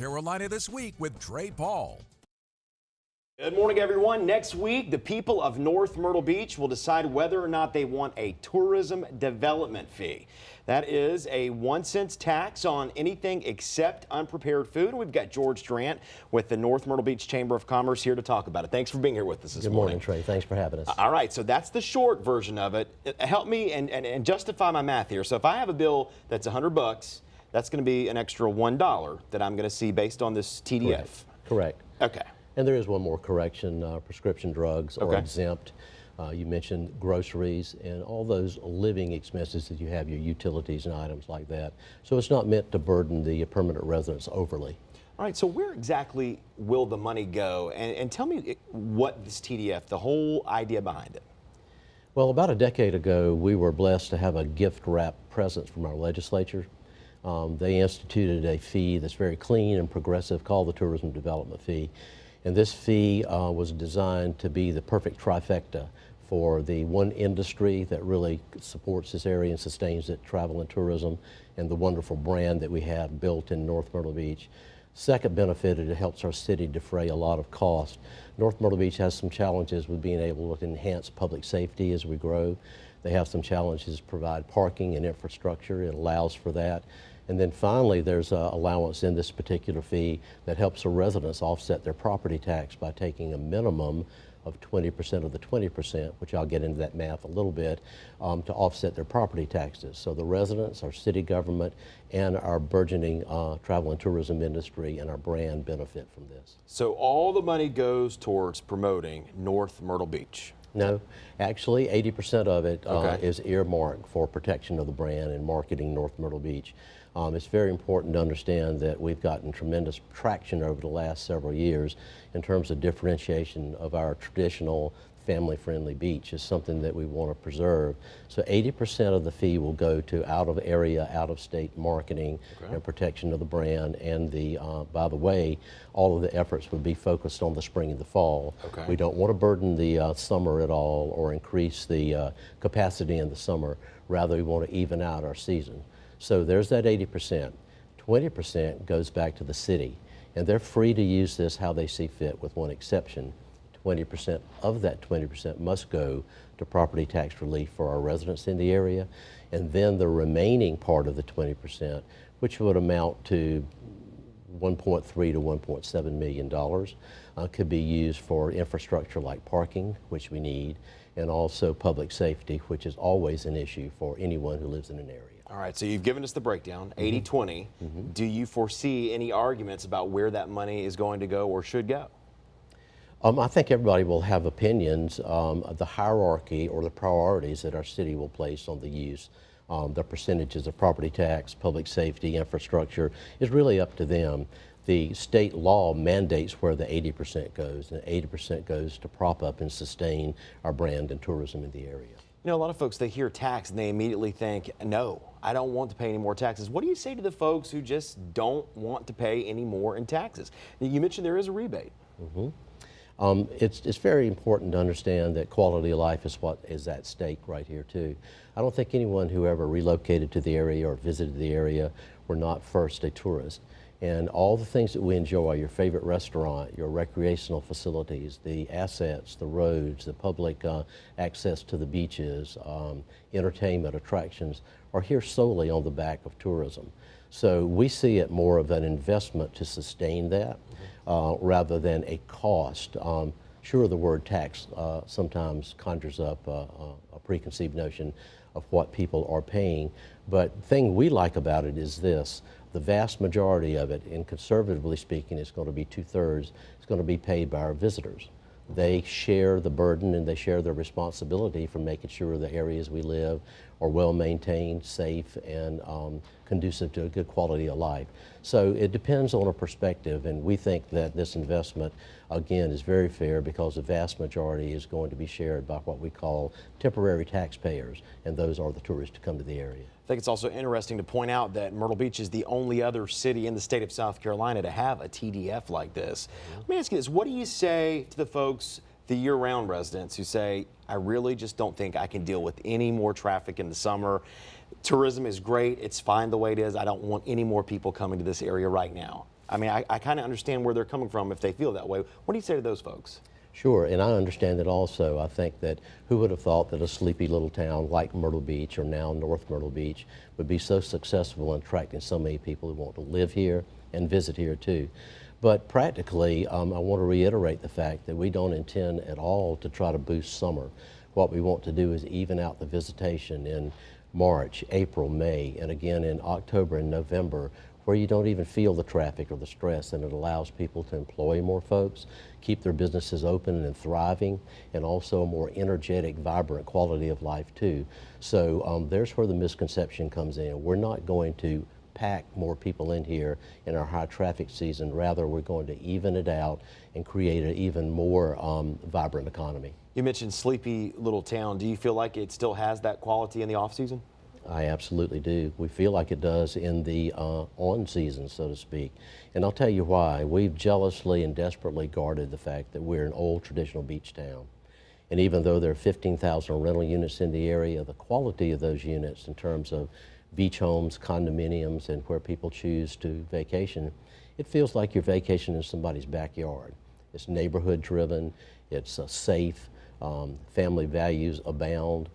Carolina This Week with Trey Paul. Good morning, everyone. Next week, the people of North Myrtle Beach will decide whether or not they want a tourism development fee. That is a 1-cent tax on anything except unprepared food. We've got George Durant with the North Myrtle Beach Chamber of Commerce here to talk about it. Thanks for being here with us this morning. Good morning, Trey. Thanks for having us. All right, so that's the short version of it. Help me and justify my math here. So if I have a bill that's $100, that's going to be an extra $1 that I'm going to see based on this TDF. Correct. Okay. And there is one more correction. Prescription drugs are exempt. You mentioned groceries and all those living expenses that you have, your utilities and items like that. So it's not meant to burden the permanent residents overly. All right, so where exactly will the money go? And tell me what this TDF, the whole idea behind it. Well, about a decade ago, we were blessed to have a gift wrap presence from our legislature. They instituted a fee that's very clean and progressive called the Tourism Development Fee. And this fee was designed to be the perfect trifecta for the one industry that really supports this area and sustains it, travel and tourism, and the wonderful brand that we have built in North Myrtle Beach. Second benefit, it helps our city defray a lot of cost. North Myrtle Beach has some challenges with being able to enhance public safety as we grow. They have some challenges to provide parking and infrastructure. It allows for that. And then finally, there's an allowance in this particular fee that helps the residents offset their property tax by taking a minimum of 20% of the 20%, which I'll get into that math a little bit, to offset their property taxes. So the residents, our city government, and our burgeoning travel and tourism industry and our brand benefit from this. So all the money goes towards promoting North Myrtle Beach? No, actually 80% of it is earmarked for protection of the brand and marketing North Myrtle Beach. It's very important to understand that we've gotten tremendous traction over the last several years in terms of differentiation of our traditional family-friendly beach is something that we want to preserve. So 80% of the fee will go to out-of-area, out-of-state marketing and protection of the brand. And by the way, all of the efforts would be focused on the spring and the fall. We don't want to burden the summer at all or increase the capacity in the summer. Rather, we want to even out our season. So there's that 80%. 20% goes back to the city, and they're free to use this how they see fit with one exception. 20% of that 20% must go to property tax relief for our residents in the area, and then the remaining part of the 20%, which would amount to $1.3 to $1.7 million, could be used for infrastructure like parking, which we need, and also public safety, which is always an issue for anyone who lives in an area. All right, so you've given us the breakdown, 80-20. Do you foresee any arguments about where that money is going to go or should go? I think everybody will have opinions. The hierarchy or the priorities that our city will place on the use, the percentages of property tax, public safety, infrastructure, is really up to them. The state law mandates where the 80% goes, and 80% goes to prop up and sustain our brand and tourism in the area. You know, a lot of folks, they hear tax and they immediately think, no, I don't want to pay any more taxes. What do you say to the folks who just don't want to pay any more in taxes? You mentioned there is a rebate. It's very important to understand that quality of life is what is at stake right here too. I don't think anyone who ever relocated to the area or visited the area were not first a tourist. And all the things that we enjoy, your favorite restaurant, your recreational facilities, the assets, the roads, the public access to the beaches, entertainment, attractions, are here solely on the back of tourism. So we see it more of an investment to sustain that rather than a cost. Sure, the word tax sometimes conjures up a preconceived notion of what people are paying, but the thing we like about it is this: the vast majority of it, and conservatively speaking, it's going to be 2/3, it's going to be paid by our visitors. They share the burden and they share the responsibility for making sure the areas we live are well maintained, safe, and conducive to a good quality of life. So it depends on a perspective, and we think that this investment, again, is very fair because the vast majority is going to be shared by what we call temporary taxpayers, and those are the tourists who come to the area. I think it's also interesting to point out that Myrtle Beach is the only other city in the state of South Carolina to have a TDF like this. Let me ask you this: what do you say to the folks, the year-round residents, who say, I really just don't think I can deal with any more traffic in the summer? Tourism is great, it's fine the way it is, I don't want any more people coming to this area right now. I mean, I kind of understand where they're coming from if they feel that way. What do you say to those folks? Sure, and I understand it also. I think that who would have thought that a sleepy little town like Myrtle Beach, or now North Myrtle Beach, would be so successful in attracting so many people who want to live here and visit here too. But practically, I want to reiterate the fact that we don't intend at all to try to boost summer. What we want to do is even out the visitation in March, April, May, and again in October and November, where you don't even feel the traffic or the stress, and it allows people to employ more folks, keep their businesses open and thriving, and also a more energetic, vibrant quality of life too. So there's where the misconception comes in. We're not going to pack more people in here in our high traffic season. Rather, we're going to even it out and create an even more vibrant economy. You mentioned sleepy little town. Do you feel like it still has that quality in the off season? I absolutely do. We feel like it does in the on season, so to speak. And I'll tell you why. We've jealously and desperately guarded the fact that we're an old traditional beach town. And even though there are 15,000 rental units in the area, the quality of those units in terms of beach homes, condominiums, and where people choose to vacation, it feels like you're vacationing in somebody's backyard. It's neighborhood driven, it's safe, family values abound,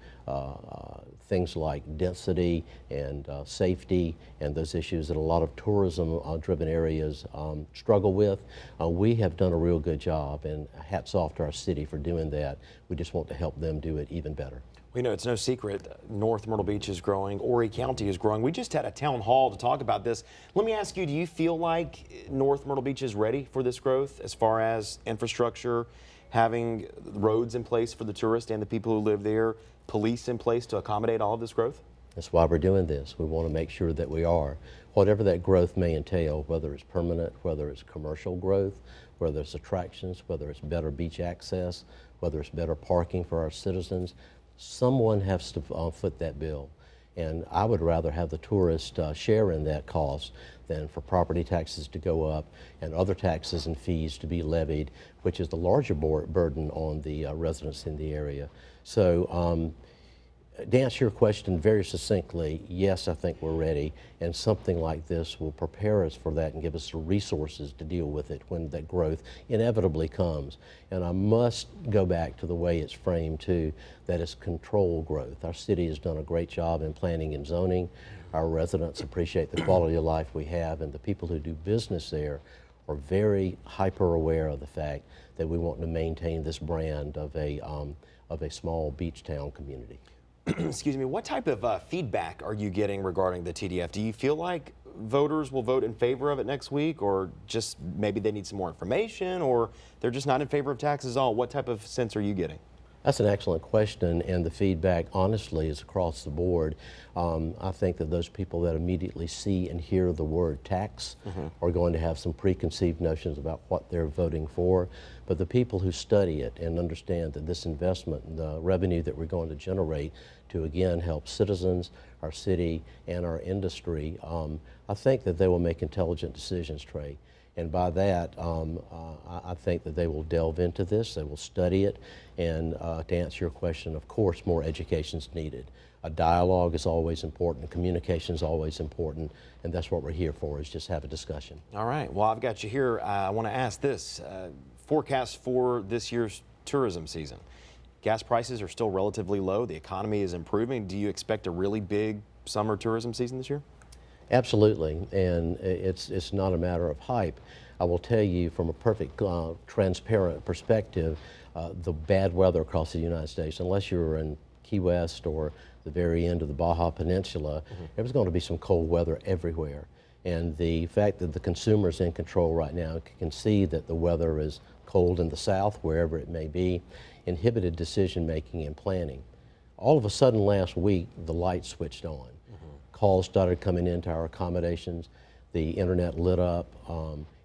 things like density and safety and those issues that a lot of tourism driven areas struggle with. We have done a real good job, and hats off to our city for doing that. We just want to help them do it even better. We know it's no secret North Myrtle Beach is growing, Horry County is growing. We just had a town hall to talk about this. Let me ask you, do you feel like North Myrtle Beach is ready for this growth as far as infrastructure, having roads in place for the tourists and the people who live there, police in place to accommodate all of this growth? That's why we're doing this. We want to make sure that we are. Whatever that growth may entail, whether it's permanent, whether it's commercial growth, whether it's attractions, whether it's better beach access, whether it's better parking for our citizens, someone has to foot that bill. And I would rather have the tourist share in that cost than for property taxes to go up and other taxes and fees to be levied, which is the larger burden on the residents in the area. So to answer your question very succinctly, yes, I think we're ready, and something like this will prepare us for that and give us the resources to deal with it when that growth inevitably comes. And I must go back to the way it's framed too, that it's controlled growth. Our city has done a great job in planning and zoning. Our residents appreciate the quality of life we have, and the people who do business there are very hyper aware of the fact that we want to maintain this brand of a small beach town community. Excuse me, what type of feedback are you getting regarding the TDF? Do you feel like voters will vote in favor of it next week, or just maybe they need some more information, or they're just not in favor of taxes at all? What type of sense are you getting? That's an excellent question, and the feedback, honestly, is across the board. I think that those people that immediately see and hear the word tax are going to have some preconceived notions about what they're voting for. But the people who study it and understand that this investment and the revenue that we're going to generate to, again, help citizens, our city, and our industry, I think that they will make intelligent decisions, Trey. And by that, I think that they will delve into this, they will study it, and to answer your question, of course, more education is needed. A dialogue is always important, communication is always important, and that's what we're here for, is just have a discussion. All right, well, I've got you here. I want to ask this, forecast for this year's tourism season. Gas prices are still relatively low, the economy is improving. Do you expect a really big summer tourism season this year? Absolutely, and it's not a matter of hype. I will tell you from a perfect transparent perspective, the bad weather across the United States, unless you're in Key West or the very end of the Baja Peninsula, there was going to be some cold weather everywhere. And the fact that the consumer is in control right now can see that the weather is cold in the south, wherever it may be, inhibited decision making and planning. All of a sudden last week, the lights switched on. Calls started coming into our accommodations, the internet lit up,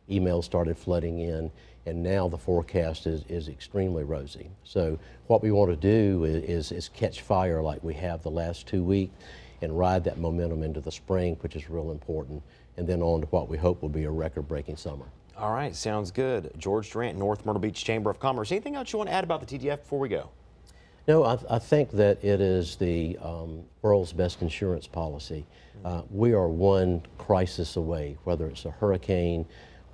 emails started flooding in, and now the forecast is extremely rosy. So what we want to do is catch fire like we have the last 2 weeks and ride that momentum into the spring, which is real important, and then on to what we hope will be a record-breaking summer. All right, sounds good. George Durant, North Myrtle Beach Chamber of Commerce. Anything else you want to add about the TDF before we go? No, I think that it is the world's best insurance policy. We are one crisis away, whether it's a hurricane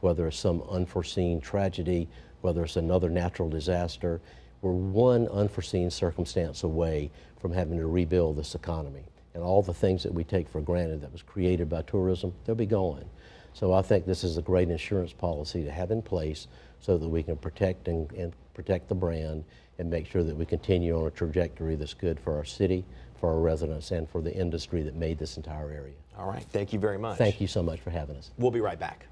whether it's some unforeseen tragedy, whether it's another natural disaster. We're one unforeseen circumstance away from having to rebuild this economy. And all the things that we take for granted that was created by tourism, they'll be gone. So I think this is a great insurance policy to have in place so that we can protect and protect the brand and make sure that we continue on a trajectory that's good for our city, for our residents, and for the industry that made this entire area. All right, thank you very much. Thank you so much for having us. We'll be right back.